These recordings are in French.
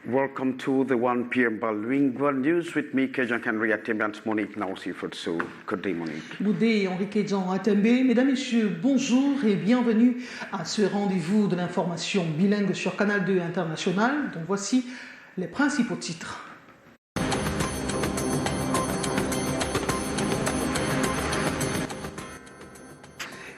Welcome to the 1 p.m. Bilingual News with me, Kejan Henry Atembe and Monique Nausifotso. Good day, Monique. Good day, Henri Kejan Atembe. Mesdames, Messieurs, bonjour et bienvenue à ce rendez-vous de l'information bilingue sur Canal 2 International. Donc voici les principaux titres.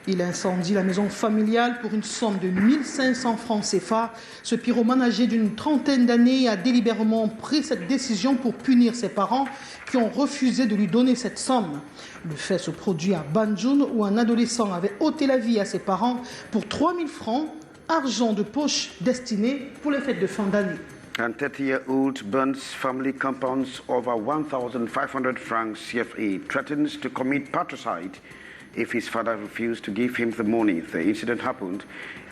Il incendie la maison familiale pour une somme de 1500 francs CFA. Ce pyromane âgé d'une trentaine d'années a délibérément pris cette décision pour punir ses parents qui ont refusé de lui donner cette somme. Le fait se produit à Banjul où un adolescent avait ôté la vie à ses parents pour 3000 francs, argent de poche destiné pour les fêtes de fin d'année. And 30-year-old burns family compounds over 1,500 francs CFA, threatens to commit patricide if his father refused to give him the money. The incident happened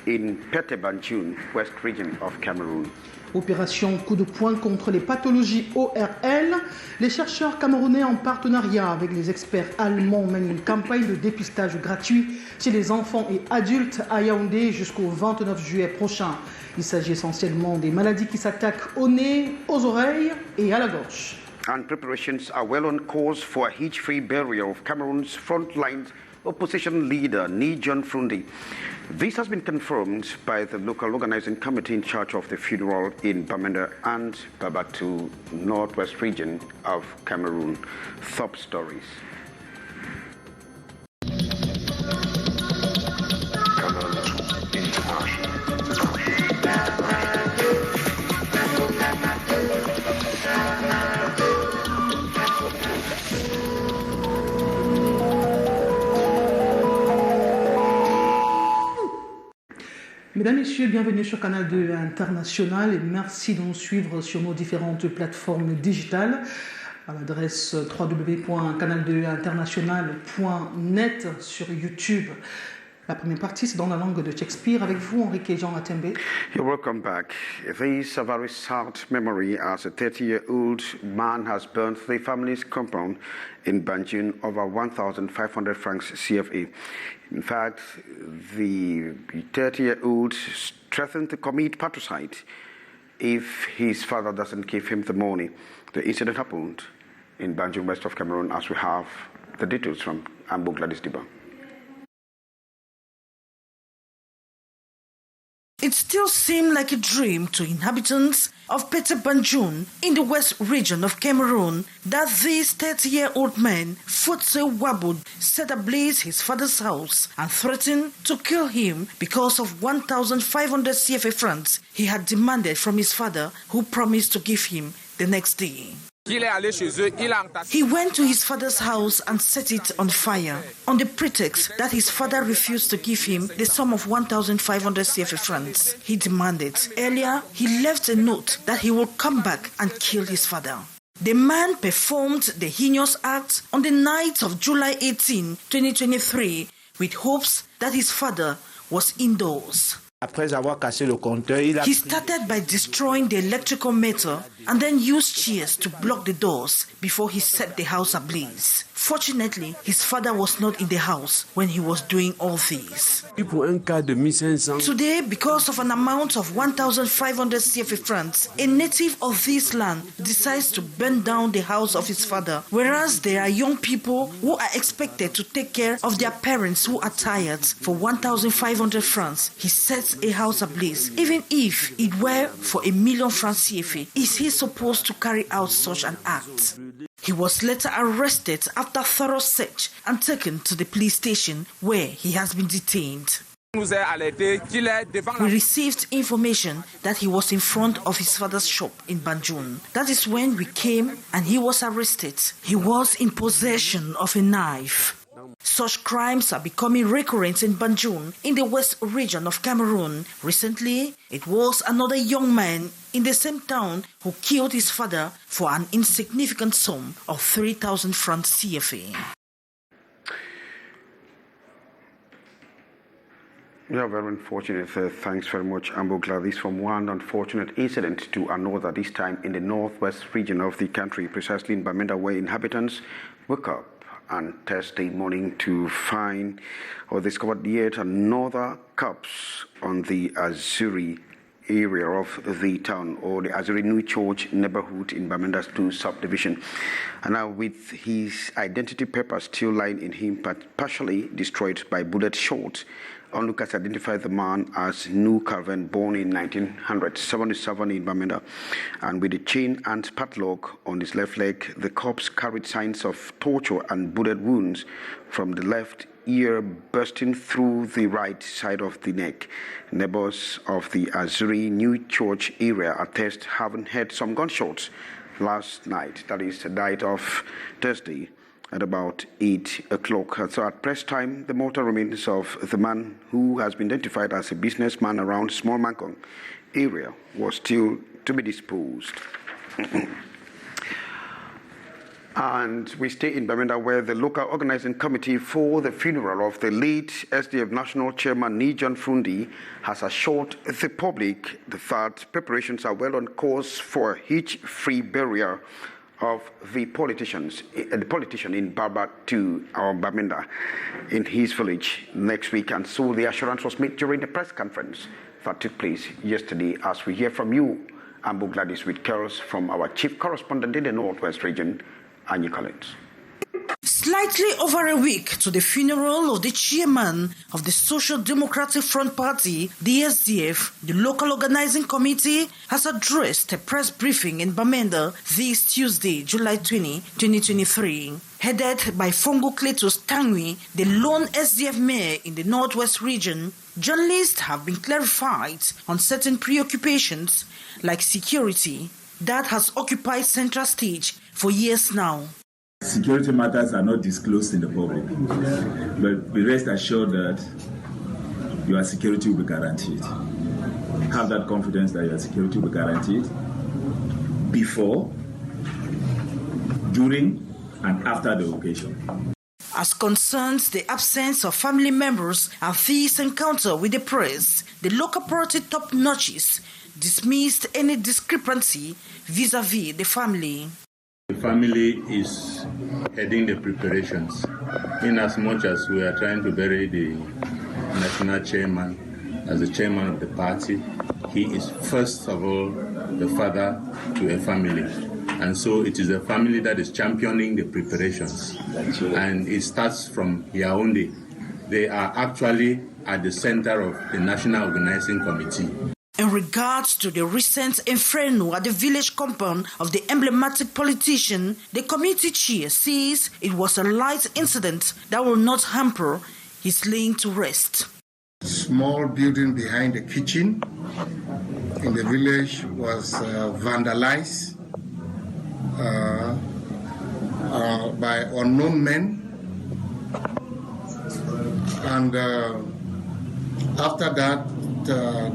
in Pete Banjul, West region of Cameroon. Opération coup de poing contre les pathologies ORL. Les chercheurs camerounais en partenariat avec les experts allemands mènent une campagne de dépistage gratuit chez les enfants et adultes à Yaoundé jusqu'au 29 juillet prochain. Il s'agit essentiellement des maladies qui s'attaquent au nez, aux oreilles et à la gorge. And preparations are well on course for a hitch-free burial of Cameroon's frontline opposition leader, Ni John Frundi. This has been confirmed by the local organizing committee in charge of the funeral in Bamenda and Babatu, northwest region of Cameroon. Top stories. Mesdames, Messieurs, bienvenue sur Canal 2 International et merci de nous suivre sur nos différentes plateformes digitales à l'adresse www.canal2international.net sur YouTube. La première partie, c'est dans la langue de Shakespeare. Avec vous, Henri Kejan Atembe. You're welcome back. This is a very sad memory as a 30-year-old man has burnt the family's compound in Banjul over 1,500 francs CFA. In fact, the 30-year-old threatened to commit patricide if his father doesn't give him the money. The incident happened in Banjul, west of Cameroon, as we have the details from Ambo Gladys Diba. It still seemed like a dream to inhabitants of Pete Banjul in the west region of Cameroon that this 30-year-old man, Futse Wabud, set ablaze his father's house and threatened to kill him because of 1,500 CFA francs he had demanded from his father, who promised to give him the next day. He went to his father's house and set it on fire on the pretext that his father refused to give him the sum of 1,500 CFA francs he demanded. Earlier, he left a note that he would come back and kill his father. The man performed the heinous act on the night of July 18, 2023, with hopes that his father was indoors. He started by destroying the electrical meter and then used chairs to block the doors before he set the house ablaze. Fortunately, his father was not in the house when he was doing all this. Today, because of an amount of 1,500 CFA francs, a native of this land decides to burn down the house of his father, whereas there are young people who are expected to take care of their parents who are tired. For 1,500 francs, he sets a house ablaze. Even if it were for 1,000,000 francs CFA, is he supposed to carry out such an act? He was later arrested after thorough search and taken to the police station where he has been detained. We received information that he was in front of his father's shop in Banjul. That is when we came and he was arrested. He was in possession of a knife. Such crimes are becoming recurrent in Banjul, in the west region of Cameroon. Recently, it was another young man in the same town who killed his father for an insignificant sum of 3,000 francs CFA. Yeah, very unfortunate. Thanks very much, Ambo Gladys. From one unfortunate incident to another, this time in the northwest region of the country, precisely in Bamenda, where inhabitants woke up on Thursday morning to find or discovered yet another corpse on the Azuri area of the town, or the Azuri New Church neighborhood in Bamenda's 2 subdivision. And now with his identity papers still lying in him, but partially destroyed by bullet shots, onlookers identified the man as Nu Calvin, born in 1977 in Bamenda. And with a chain and padlock on his left leg, the corpse carried signs of torture and bullet wounds from the left ear bursting through the right side of the neck. Neighbors of the Azuri New Church area attest having heard some gunshots last night, that is the night of Thursday, at about 8 o'clock. So at press time, the mortal remains of the man who has been identified as a businessman around Small Mangkong area was still to be disposed. And we stay in Bamenda, where the local organizing committee for the funeral of the late SDF National Chairman Nijon Fundi has assured the public that preparations are well on course for a hitch-free burial of the politician in Baba to Bamenda in his village next week. And so the assurance was made during the press conference that took place yesterday. As we hear from you, Ambu Gladys with Curls from our chief correspondent in the Northwest region, Annie Collins. Slightly over a week to the funeral of the chairman of the Social Democratic Front Party, the SDF, the local organizing committee has addressed a press briefing in Bamenda this Tuesday, July 20, 2023. Headed by Fongo Cletus Tangui, the lone SDF mayor in the Northwest region, journalists have been clarified on certain preoccupations like security that has occupied center stage for years now. Security matters are not disclosed in the public, but be rest assured that your security will be guaranteed. Have that confidence that your security will be guaranteed before, during, and after the occasion. As concerns the absence of family members at this encounter with the press, the local party top notches dismissed any discrepancy vis-a-vis the family. The family is heading the preparations in as much as we are trying to bury the national chairman as the chairman of the party. He is first of all the father to a family, and so it is a family that is championing the preparations, and it starts from Yaoundé. They are actually at the center of the National Organizing Committee. In regards to the recent inferno at the village compound of the emblematic politician, the committee chair says it was a light incident that will not hamper his laying to rest. Small building behind the kitchen in the village was vandalized by unknown men, and after that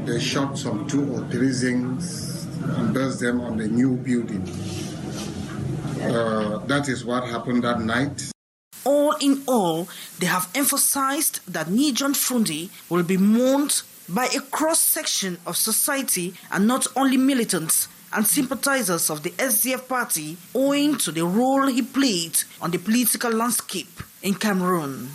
they shot some 2 or 3 things and burst them on the new building. That is what happened that night. All in all, they have emphasized that Nijon Fundi will be mourned by a cross-section of society and not only militants and sympathizers of the SDF party, owing to the role he played on the political landscape in Cameroon.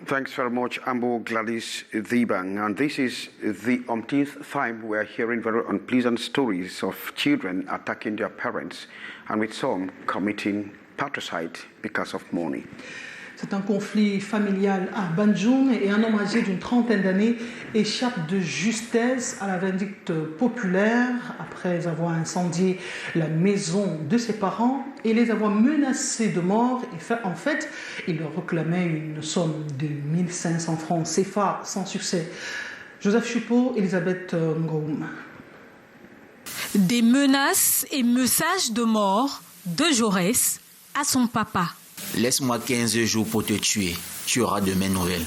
Thanks very much, Ambo Gladys Zibang. And this is the umpteenth time we are hearing very unpleasant stories of children attacking their parents, and with some committing patricide because of money. C'est un conflit familial à Banjoun et un homme âgé d'une trentaine d'années échappe de justesse à la vindicte populaire après avoir incendié la maison de ses parents et les avoir menacés de mort. Et en fait, il leur réclamait une somme de 1500 francs CFA sans succès. Joseph Choupeau, Elisabeth Ngoum. Des menaces et messages de mort de Jaurès à son papa. Laisse-moi 15 jours pour te tuer. Tu auras de mes nouvelles.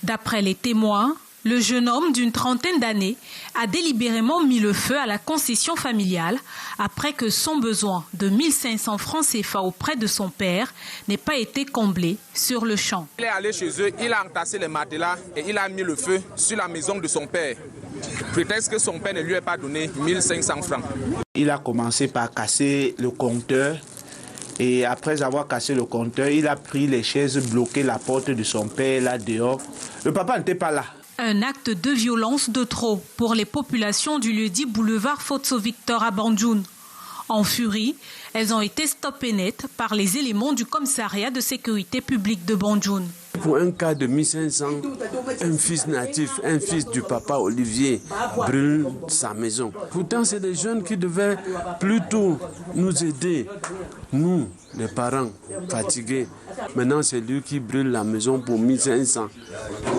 D'après les témoins, le jeune homme d'une trentaine d'années a délibérément mis le feu à la concession familiale après que son besoin de 1500 francs CFA auprès de son père n'ait pas été comblé sur le champ. Il est allé chez eux, il a entassé les matelas et il a mis le feu sur la maison de son père. Prétexte que son père ne lui a pas donné 1500 francs. Il a commencé par casser le compteur. Et après avoir cassé le compteur, il a pris les chaises, bloqué la porte de son père là dehors. Le papa n'était pas là. Un acte de violence de trop pour les populations du lieu-dit boulevard Fotso-Victor à Bandjoun. En furie, elles ont été stoppées net par les éléments du commissariat de sécurité publique de Bandjoun. Pour un cas de 1500, un fils natif, un fils du papa Olivier brûle sa maison. Pourtant, c'est des jeunes qui devaient plutôt nous aider, nous, les parents fatigués. Maintenant, c'est lui qui brûle la maison pour 1500,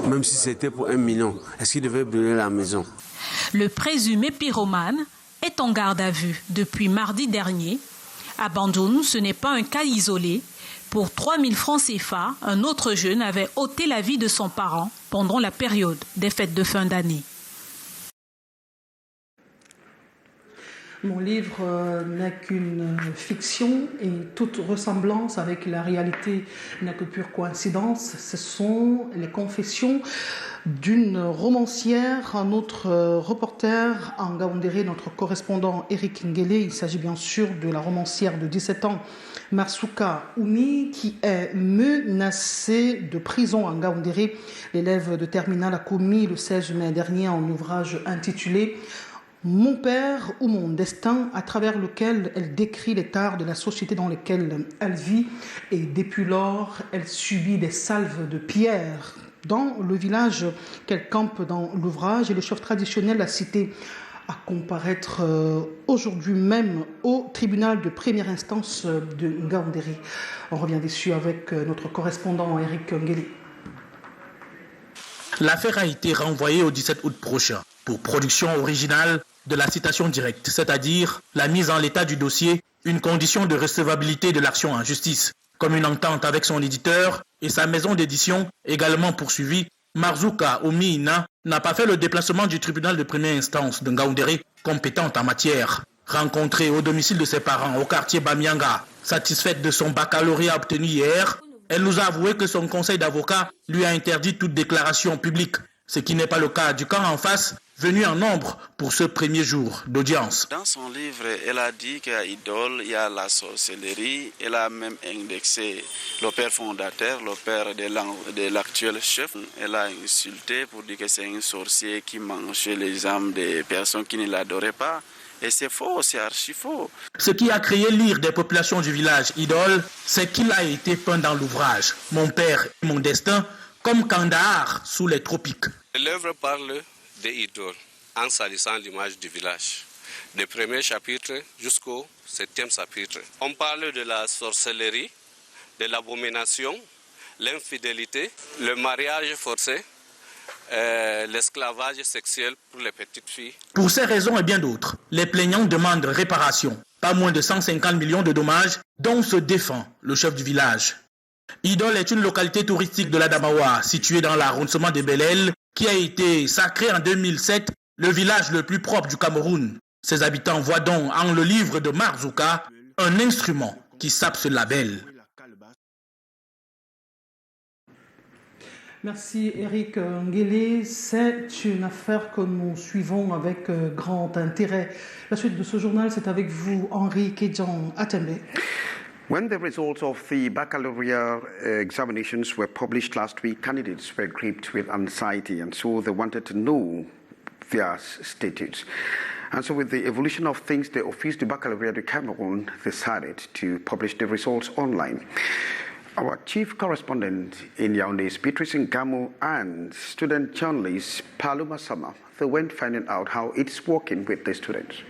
même si c'était pour 1 million. Est-ce qu'il devait brûler la maison? Le présumé pyromane est en garde à vue depuis mardi dernier. À Bandjoun, ce n'est pas un cas isolé. Pour 3 000 francs CFA, un autre jeune avait ôté la vie de son parent pendant la période des fêtes de fin d'année. Mon livre n'est qu'une fiction et toute ressemblance avec la réalité n'est que pure coïncidence. Ce sont les confessions d'une romancière, notre reporter en Ngaoundéré, notre correspondant Eric Ngélé. Il s'agit bien sûr de la romancière de 17 ans, Marsouka Oumi, qui est menacée de prison en Ngaoundéré. L'élève de terminale a commis le 16 mai dernier un ouvrage intitulé « Mon père ou mon destin », à travers lequel elle décrit les tares de la société dans laquelle elle vit. Et depuis lors, elle subit des salves de pierre. Dans le village qu'elle campe dans l'ouvrage, et le chef traditionnel l'a cité à comparaître aujourd'hui même au tribunal de première instance de Ngaoundéré. On revient dessus avec notre correspondant Eric Ngélé. L'affaire a été renvoyée au 17 août prochain pour production originale de la citation directe, c'est-à-dire la mise en l'état du dossier, une condition de recevabilité de l'action en justice, comme une entente avec son éditeur et sa maison d'édition, également poursuivie. Marsouka Oumi n'a pas fait le déplacement du tribunal de première instance de Ngaoundéré, compétente en matière. Rencontrée au domicile de ses parents au quartier Bamianga, satisfaite de son baccalauréat obtenu hier, elle nous a avoué que son conseil d'avocat lui a interdit toute déclaration publique, ce qui n'est pas le cas du camp en face, venu en nombre pour ce premier jour d'audience. Dans son livre, elle a dit qu'à Idole, il y a la sorcellerie. Elle a même indexé le père fondateur, le père de l'actuel chef. Elle a insulté pour dire que c'est un sorcier qui mangeait les âmes des personnes qui ne l'adoraient pas. Et c'est faux, c'est archi faux. Ce qui a créé l'ire des populations du village Idole, c'est qu'il a été peint dans l'ouvrage « Mon père et mon destin » comme Kandahar sous les tropiques. L'œuvre parle de Idole en salissant l'image du village, du premier chapitre jusqu'au 7e chapitre. On parle de la sorcellerie, de l'abomination, l'infidélité, le mariage forcé, l'esclavage sexuel pour les petites filles. Pour ces raisons et bien d'autres, les plaignants demandent réparation, pas moins de 150 millions de dommages dont se défend le chef du village. Idole est une localité touristique de l'Adamawa, située dans l'arrondissement de Bel-El, qui a été sacré en 2007, le village le plus propre du Cameroun. Ses habitants voient donc en le livre de Marsouka un instrument qui sape ce label. Merci Eric Ngélé. C'est une affaire que nous suivons avec grand intérêt. La suite de ce journal, c'est avec vous, Henri Kedjan Atembe. When the results of the baccalaureate examinations were published last week, candidates were gripped with anxiety, and so they wanted to know their status. And so with the evolution of things, the Office du Baccalauréat du Cameroon decided to publish the results online. Our chief correspondent in Yaoundé is Beatrice Ngamo, and student journalist Paluma Sama. They went finding out how it's working with the students.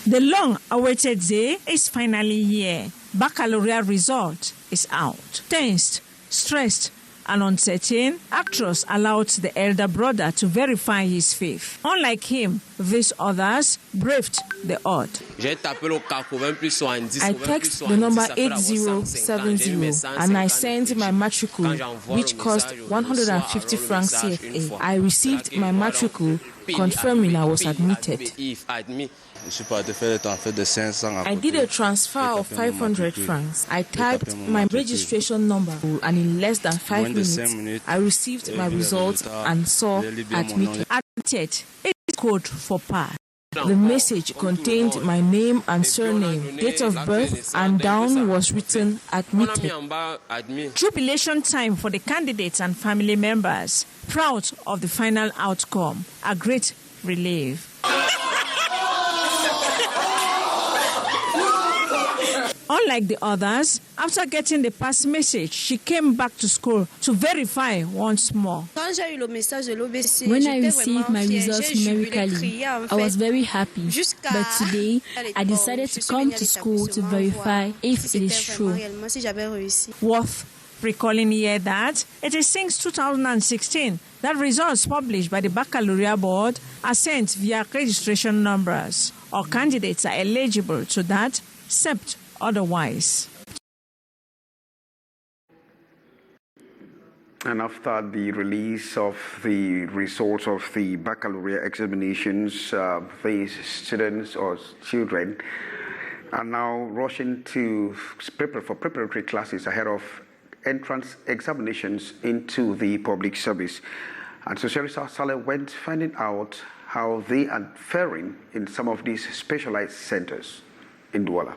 The long-awaited day is finally here. Baccalaureate result is out. Tensed, stressed, and uncertain, actress allowed the elder brother to verify his faith. Unlike him, these others braved the odd. I text the number 8070 and I sent my matricule, which cost 150 francs CFA. I received my matricule confirming I was admitted. I did a transfer of 500 francs. I typed my registration number and in less than 5 minutes, I received my results and saw admitted. Admitted is code for pass. The message contained my name and surname, date of birth, and down was written admitted. Jubilation time for the candidates and family members, proud of the final outcome, a great relief. Unlike the others, after getting the pass message, she came back to school to verify once more. When I received my results numerically, I was very happy. But today, I decided to come to school to verify if it is true. Worth recalling here that it is since 2016 that results published by the Baccalaureate Board are sent via registration numbers. All candidates are eligible to that, except otherwise. And after the release of the results of the baccalaureate examinations, these students or children are now rushing to prepare for preparatory classes ahead of entrance examinations into the public service. And so Sherisa Saleh went finding out how they are faring in some of these specialized centers in Douala.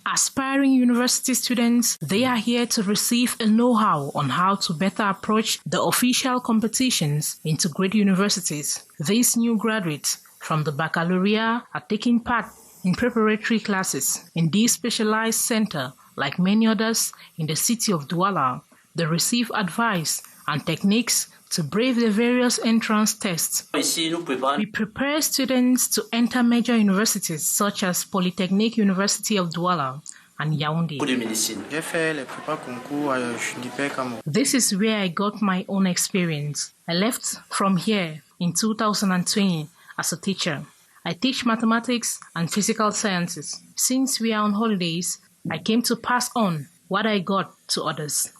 Aspiring university students, they are here to receive a know-how on how to better approach the official competitions into great universities. These new graduates from the baccalaureate are taking part in preparatory classes in this specialized center. Like many others in the city of Douala, they receive advice and techniques to brave the various entrance tests. We prepare students to enter major universities such as Polytechnic University of Douala and Yaoundé. This is where I got my own experience. I left from here in 2020 as a teacher. I teach mathematics and physical sciences. Since we are on holidays, I came to pass on what I got to others.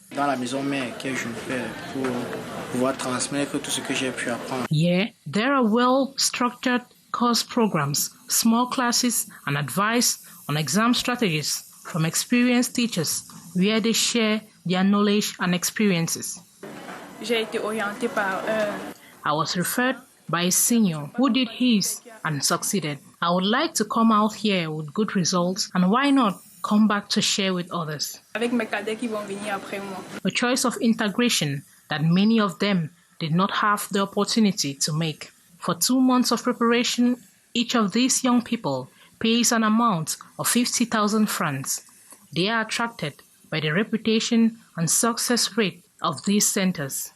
Here, there are well-structured course programs, small classes, and advice on exam strategies from experienced teachers where they share their knowledge and experiences. I was referred by a senior who did his and succeeded. I would like to come out here with good results, and why not come back to share with others. A choice of integration that many of them did not have the opportunity to make. For 2 months of preparation, each of these young people pays an amount of 50,000 francs. They are attracted by the reputation and success rate of these centers.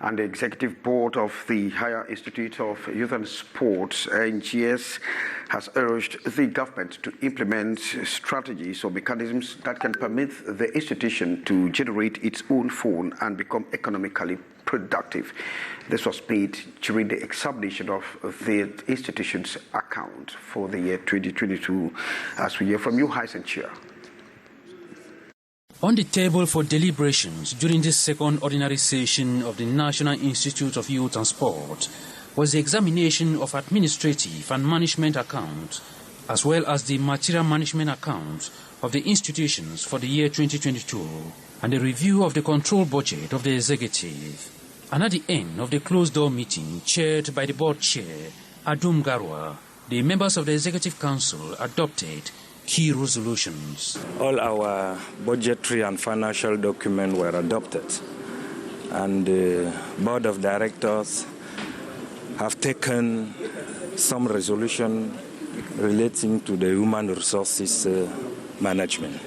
And the Executive Board of the Higher Institute of Youth and Sports, NGS, has urged the government to implement strategies or mechanisms that can permit the institution to generate its own fund and become economically productive. This was made during the examination of the institution's account for the year 2022, as we hear from you, Hyson Chia. On the table for deliberations during this second ordinary session of the National Institute of Youth and Sport was the examination of administrative and management accounts, as well as the material management accounts of the institutions for the year 2022, and the review of the control budget of the executive. And at the end of the closed-door meeting chaired by the board chair, Adum Garwa, the members of the Executive Council adopted key resolutions. All our budgetary and financial documents were adopted, and the Board of Directors have taken some resolution relating to the human resources management.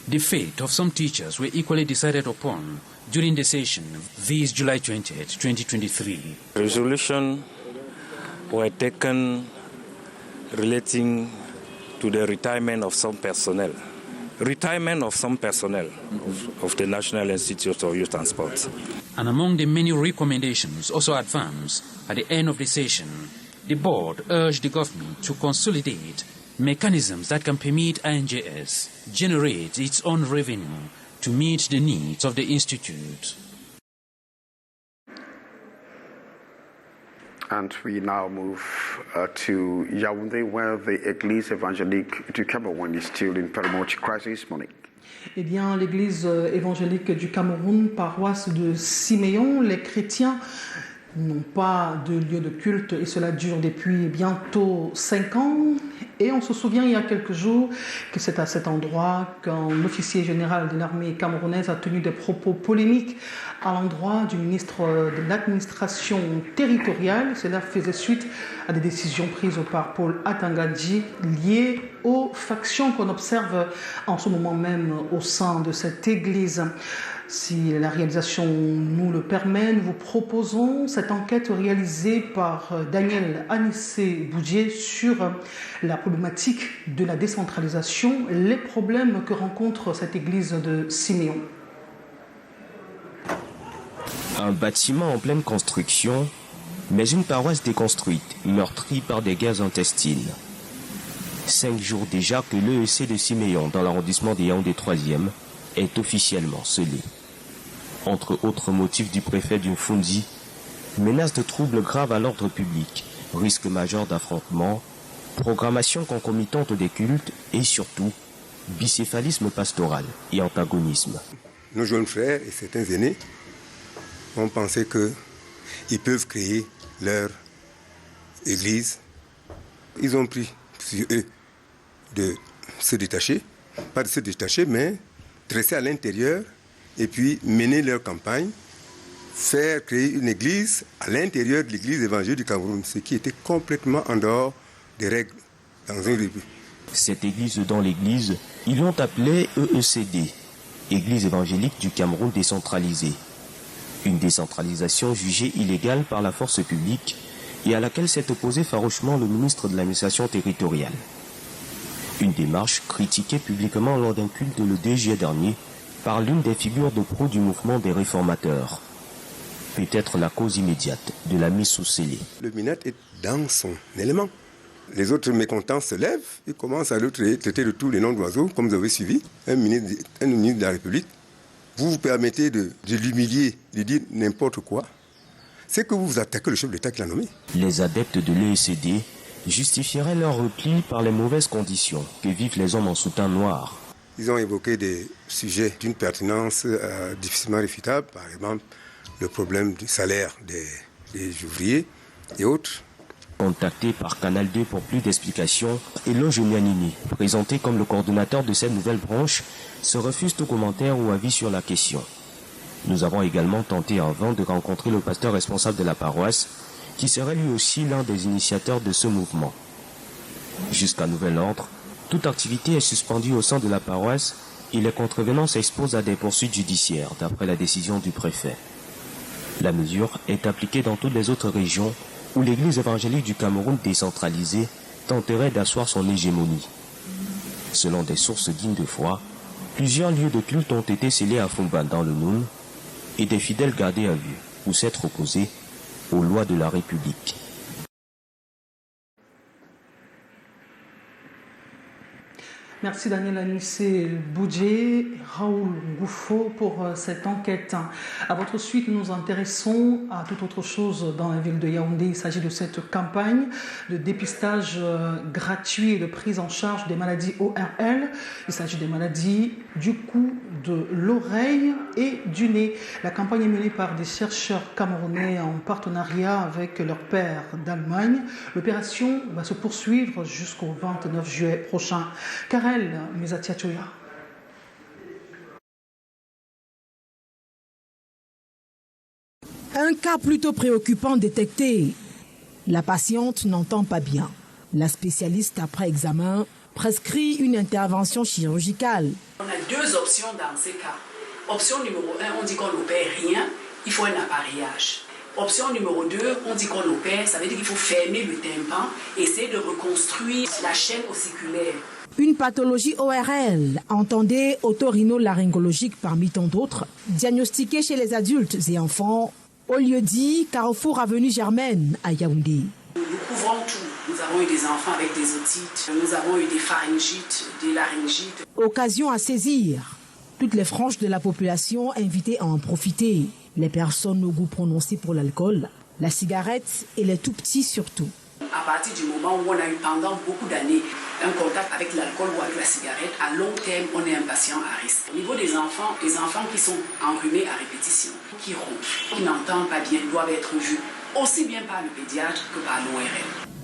The fate of some teachers were equally decided upon during the session this July 20th, 2023. Resolutions were taken relating to the retirement of some personnel. Retirement of some personnel of the National Institute of Youth and Sports. And among the many recommendations also advanced at the end of the session, the board urged the government to consolidate mechanisms that can permit INJS generate its own revenue to meet the needs of the institute. And we now move to Yaoundé, where the Église Évangélique du Cameroun is still in very much crisis. Monique. Eh bien, l'église évangélique du Cameroun, paroisse de Siméon, les chrétiens n'ont pas de lieu de culte et cela dure depuis bientôt 5 ans. Et on se souvient il y a quelques jours que c'est à cet endroit qu'un officier général de l'armée camerounaise a tenu des propos polémiques à l'endroit du ministre de l'administration territoriale. Cela faisait suite à des décisions prises par Paul Atangadji liées aux factions qu'on observe en ce moment même au sein de cette église. Si la réalisation nous le permet, nous vous proposons cette enquête réalisée par Daniel Anissé-Boudier sur la problématique de la décentralisation, les problèmes que rencontre cette église de Siméon. Un bâtiment en pleine construction, mais une paroisse déconstruite, meurtrie par des guerres intestines. 5 jours déjà que l'EEC de Siméon, dans l'arrondissement des Yaoundé 3e, est officiellement scellé. Entre autres motifs du préfet du Fundi, menace de troubles graves à l'ordre public, risque majeur d'affrontement, programmation concomitante des cultes et surtout, bicéphalisme pastoral et antagonisme. Nos jeunes frères et certains aînés ont pensé qu'ils peuvent créer leur église. Ils ont pris sur eux de se détacher, pas de se détacher, mais de rester à l'intérieur et puis mener leur campagne, faire créer une église à l'intérieur de l'église évangélique du Cameroun, ce qui était complètement en dehors des règles dans un début. Cette église dans l'église, ils l'ont appelée EECD, Église évangélique du Cameroun décentralisée. Une décentralisation jugée illégale par la force publique et à laquelle s'est opposé farouchement le ministre de l'administration territoriale. Une démarche critiquée publiquement lors d'un culte le 2 juillet dernier par l'une des figures de proue du mouvement des réformateurs. Peut-être la cause immédiate de la mise sous scellé. Le ministre est dans son élément. Les autres mécontents se lèvent et commencent à le traiter de tous les noms d'oiseaux, comme vous avez suivi, un ministre de la République. Vous vous permettez de l'humilier, de dire n'importe quoi. C'est que vous attaquez le chef de l'État qui l'a nommé. Les adeptes de l'EECD justifieraient leur repli par les mauvaises conditions que vivent les hommes en soutane noir. Ils ont évoqué des sujets d'une pertinence difficilement réfutable, par exemple le problème du salaire des ouvriers et autres. Contacté par Canal 2 pour plus d'explications, Eloge Mianini, présenté comme le coordonnateur de cette nouvelle branche, se refuse tout commentaire ou avis sur la question. Nous avons également tenté en vain de rencontrer le pasteur responsable de la paroisse, qui serait lui aussi l'un des initiateurs de ce mouvement. Jusqu'à nouvel ordre, toute activité est suspendue au sein de la paroisse et les contrevenants s'exposent à des poursuites judiciaires, d'après la décision du préfet. La mesure est appliquée dans toutes les autres régions où l'église évangélique du Cameroun décentralisée tenterait d'asseoir son hégémonie. Selon des sources dignes de foi, plusieurs lieux de culte ont été scellés à Fumban dans le Noun et des fidèles gardés à vue pour s'être opposés aux lois de la République. Merci Daniel Anissé-Boudier, Raoul Goufo pour cette enquête. À votre suite, nous nous intéressons à toute autre chose dans la ville de Yaoundé. Il s'agit de cette campagne de dépistage gratuit et de prise en charge des maladies ORL. Il s'agit des maladies du cou, de l'oreille et du nez. La campagne est menée par des chercheurs camerounais en partenariat avec leurs pairs d'Allemagne. L'opération va se poursuivre jusqu'au 29 juillet prochain. Un cas plutôt préoccupant détecté. La patiente n'entend pas bien. La spécialiste, après examen, prescrit une intervention chirurgicale. On a 2 options dans ces cas. Option numéro 1, on dit qu'on n'opère rien, il faut un appareillage. Option numéro 2, on dit qu'on opère, ça veut dire qu'il faut fermer le tympan, essayer de reconstruire la chaîne ossiculaire. Une pathologie ORL, entendez otorhinolaryngologique parmi tant d'autres, diagnostiquée chez les adultes et enfants, au lieu-dit Carrefour Avenue Germaine à Yaoundé. Nous couvrons tout. Nous avons eu des enfants avec des otites, nous avons eu des pharyngites, des laryngites. Occasion à saisir. Toutes les franges de la population invitées à en profiter. Les personnes au goût prononcé pour l'alcool, la cigarette et les tout petits surtout. À partir du moment où on a eu pendant beaucoup d'années un contact avec l'alcool ou avec la cigarette, à long terme, on est un patient à risque. Au niveau des enfants qui sont enrhumés à répétition, qui ronflent, qui n'entendent pas bien, doivent être vus aussi bien par le pédiatre que par l'ORL.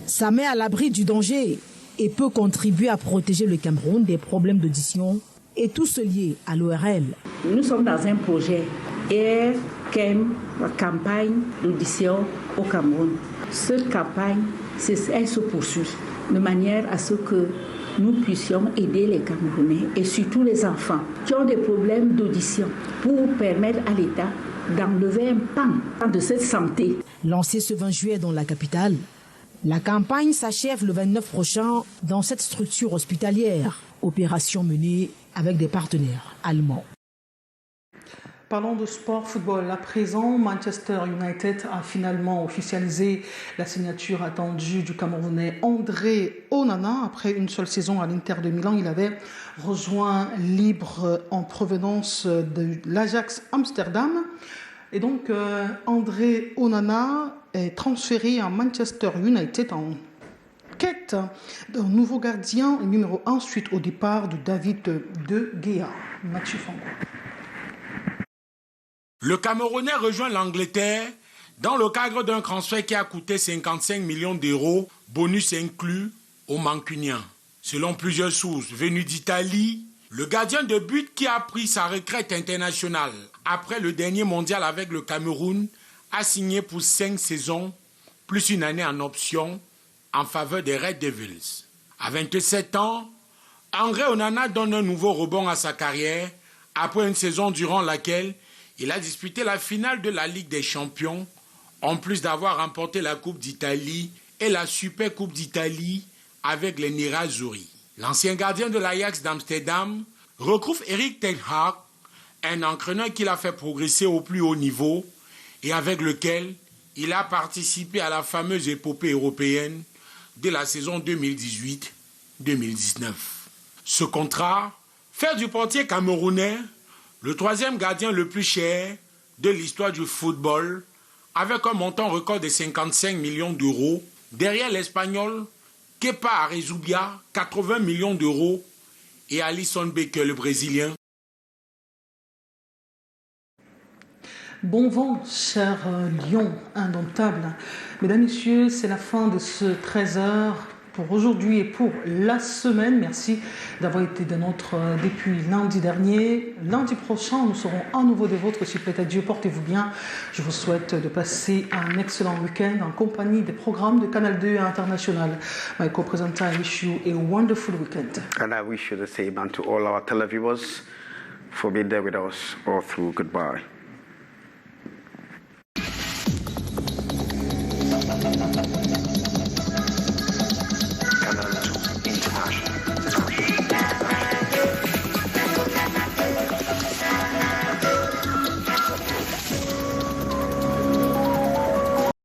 Ça met à l'abri du danger et peut contribuer à protéger le Cameroun des problèmes d'audition et tout ce lié à l'ORL. Nous sommes dans un projet la campagne d'audition au Cameroun. Cette campagne, elle se poursuit de manière à ce que nous puissions aider les Camerounais et surtout les enfants qui ont des problèmes d'audition pour permettre à l'État d'enlever un pan de cette santé. Lancée ce 20 juillet dans la capitale, la campagne s'achève le 29 prochain dans cette structure hospitalière. Opération menée avec des partenaires allemands. Parlons de sport football. À présent, Manchester United a finalement officialisé la signature attendue du Camerounais André Onana. Après une seule saison à l'Inter de Milan, il avait rejoint libre en provenance de l'Ajax Amsterdam. Et donc, André Onana est transféré à Manchester United en quête d'un nouveau gardien numéro 1 suite au départ de David De Gea. Mathieu Fango. Le Camerounais rejoint l'Angleterre dans le cadre d'un transfert qui a coûté 55 millions d'euros, bonus inclus aux Mancuniens. Selon plusieurs sources venues d'Italie, le gardien de but qui a pris sa retraite internationale après le dernier mondial avec le Cameroun a signé pour 5 saisons, plus une année en option, en faveur des Red Devils. À 27 ans, André Onana donne un nouveau rebond à sa carrière après une saison durant laquelle il a disputé la finale de la Ligue des Champions, en plus d'avoir remporté la Coupe d'Italie et la Super Coupe d'Italie avec les Nerazzurri. L'ancien gardien de l'Ajax d'Amsterdam retrouve Erik ten Hag, un entraîneur qui l'a fait progresser au plus haut niveau et avec lequel il a participé à la fameuse épopée européenne de la saison 2018-2019. Ce contrat fait du portier camerounais le 3e gardien le plus cher de l'histoire du football, avec un montant record de 55 millions d'euros, derrière l'Espagnol Kepa Arrizubia, 80 millions d'euros, et Alisson Becker, le Brésilien. Bon vent, cher lion indomptable. Mesdames, Messieurs, c'est la fin de ce 13h pour aujourd'hui et pour la semaine. Merci d'avoir été des nôtres depuis lundi dernier. Lundi prochain, nous serons à nouveau des vôtres. Si plaît à Dieu, portez-vous bien. Je vous souhaite de passer un excellent week-end en compagnie des programmes de Canal 2 International. My co-presenter, I wish you a wonderful weekend. And I wish you the same, and to all our televiewers for being there with us all through. Goodbye.